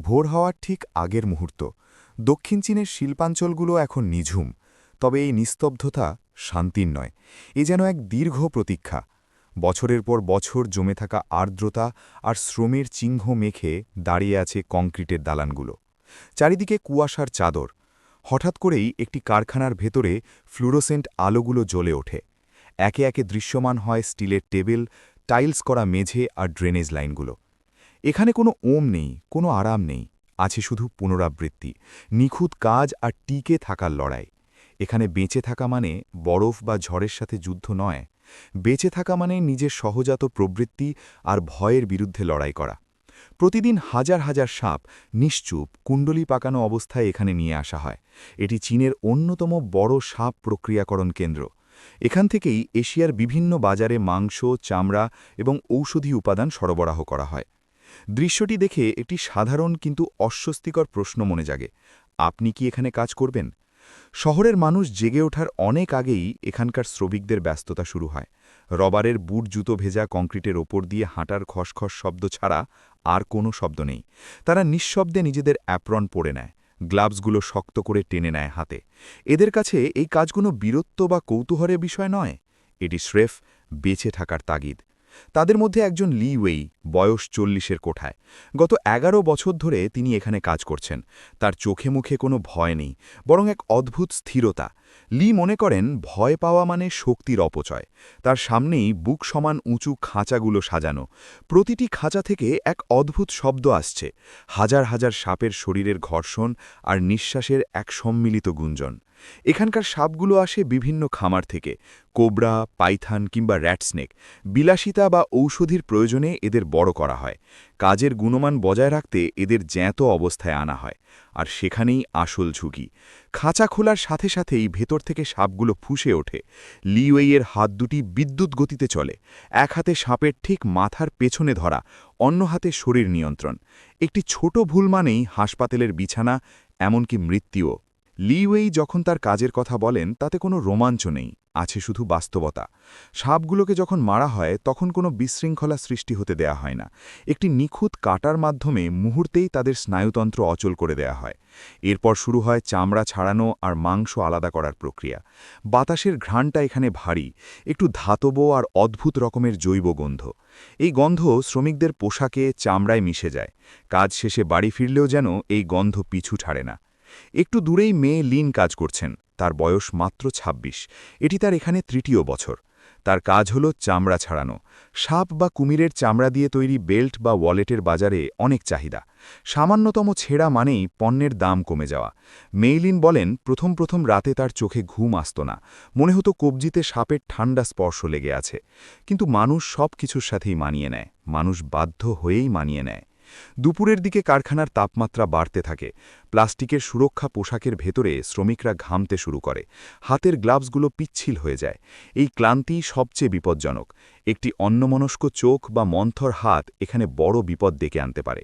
ভোর হওয়ার ঠিক আগের মুহূর্ত। দক্ষিণ চীনের শিল্পাঞ্চলগুলো এখন নিঝুম, তবে এই নিস্তব্ধতা শান্তির নয়। এ যেন এক দীর্ঘ প্রতীক্ষা। বছরের পর বছর জমে থাকা আর্দ্রতা আর শ্রমের চিহ্ন মেখে দাঁড়িয়ে আছে কংক্রিটের দালানগুলো। চারিদিকে কুয়াশার চাদর। হঠাৎ করেই একটি কারখানার ভেতরে ফ্লুরোসেন্ট আলোগুলো জ্বলে ওঠে। একে একে দৃশ্যমান হয় স্টিলের টেবিল, টাইলস করা মেঝে আর ড্রেনেজ লাইনগুলো। এখানে কোনো ওম নেই, কোনো আরাম নেই, আছে শুধু পুনরাবৃত্তি, নিখুঁত কাজ আর টিকে থাকার লড়াই। এখানে বেঁচে থাকা মানে বরফ বা ঝড়ের সাথে যুদ্ধ নয়, বেঁচে থাকা মানে নিজের সহজাত প্রবৃত্তি আর ভয়ের বিরুদ্ধে লড়াই করা। প্রতিদিন হাজার হাজার সাপ নিশ্চুপ কুণ্ডলি পাকানো অবস্থায় এখানে নিয়ে আসা হয়। এটি চীনের অন্যতম বড় সাপ প্রক্রিয়াকরণ কেন্দ্র। এখান থেকেই এশিয়ার বিভিন্ন বাজারে মাংস, চামড়া এবং ঔষধি উপাদান সরবরাহ করা হয়। দৃশ্যটি দেখে একটি সাধারণ কিন্তু অস্বস্তিকর প্রশ্ন মনে জাগে, আপনি কি এখানে কাজ করবেন? শহরের মানুষ জেগে ওঠার অনেক আগেই এখানকার শ্রমিকদের ব্যস্ততা শুরু হয়। রবারের বুট জুতো ভেজা কংক্রিটের ওপর দিয়ে হাঁটার খসখস শব্দ ছাড়া আর কোনো শব্দ নেই। তারা নিঃশব্দে নিজেদের অ্যাপ্রন পরে নেয়, গ্লাভসগুলো শক্ত করে টেনে নেয় হাতে। এদের কাছে এই কাজগুলো বীরত্ব বা কৌতূহলের বিষয় নয়, এটি স্রেফ বেঁচে থাকার তাগিদ। তাদের মধ্যে একজন লি ওয়েই, বয়স 40-এর কোঠায়। গত 11 বছর ধরে তিনি এখানে কাজ করছেন। তার চোখে মুখে কোনো ভয় নেই, বরং এক অদ্ভুত স্থিরতা। লি মনে করেন ভয় পাওয়া মানে শক্তির অপচয়। তার সামনেই বুক সমান উঁচু খাঁচাগুলো সাজানো। প্রতিটি খাঁচা থেকে এক অদ্ভুত শব্দ আসছে, হাজার হাজার সাপের শরীরের ঘর্ষণ আর নিঃশ্বাসের এক সম্মিলিত গুঞ্জন। এখানকার সাপগুলো আসে বিভিন্ন খামার থেকে, কোবরা, পাইথন কিংবা র্যাটস্নেক। বিলাসিতা বা ঔষধির প্রয়োজনে এদের বড় করা হয়। কাজের গুণমান বজায় রাখতে এদের জ্যান্ত অবস্থায় আনা হয়। আর সেখানেই আসল ঝুঁকি। খাঁচা খোলার সাথে সাথেই ভেতর থেকে সাপগুলো ফুঁসে ওঠে। লিওয়েইয়ের হাত দুটি বিদ্যুৎ গতিতে চলে, এক হাতে সাপের ঠিক মাথার পেছনে ধরা, অন্য হাতে শরীর নিয়ন্ত্রণ। একটি ছোট ভুল মানেই হাসপাতালের বিছানা, এমনকি মৃত্যুও। লিওয়েই যখন তার কাজের কথা বলেন তাতে কোনো রোমাঞ্চ নেই, আছে শুধু বাস্তবতা। সাপগুলোকে যখন মারা হয় তখন কোনো বিশৃঙ্খলা সৃষ্টি হতে দেয়া হয় না। একটি নিখুঁত কাটার মাধ্যমে মুহূর্তেই তাদের স্নায়ুতন্ত্র অচল করে দেয়া হয়। এরপর শুরু হয় চামড়া ছাড়ানো আর মাংস আলাদা করার প্রক্রিয়া। বাতাসের ঘ্রাণটা এখানে ভারী, একটু ধাতব আর অদ্ভুত রকমের জৈব গন্ধ। এই গন্ধ শ্রমিকদের পোশাকে, চামড়ায় মিশে যায়। কাজ শেষে বাড়ি ফিরলেও যেন এই গন্ধ পিছু ছাড়ে না। একটু দূরেই মেয়ে লিন কাজ করছেন, তার বয়স মাত্র ২৬। এটি তার এখানে তৃতীয় বছর। তার কাজ হলো চামড়া ছাড়ানো। সাপ বা কুমিরের চামড়া দিয়ে তৈরি বেল্ট বা ওয়ালেটের বাজারে অনেক চাহিদা। সামান্যতম ছেঁড়া মানেই পণ্যের দাম কমে যাওয়া। মেইলিন বলেন প্রথম প্রথম রাতে তার চোখে ঘুম আসত না, মনে হতো কবজিতে সাপের ঠান্ডা স্পর্শ লেগে আছে। কিন্তু মানুষ সব কিছুর সাথেই মানিয়ে নেয়, মানুষ বাধ্য হয়েই মানিয়ে নেয়। দুপুরের দিকে কারখানার তাপমাত্রা বাড়তে থাকে। প্লাস্টিকের সুরক্ষা পোশাকের ভেতরে শ্রমিকরা ঘামতে শুরু করে। হাতের গ্লাভসগুলো পিচ্ছিল হয়ে যায়। এই ক্লান্তি সবচেয়ে বিপজ্জনক। একটি অন্যমনস্ক চোখ বা মন্থর হাত এখানে বড় বিপদ ডেকে আনতে পারে।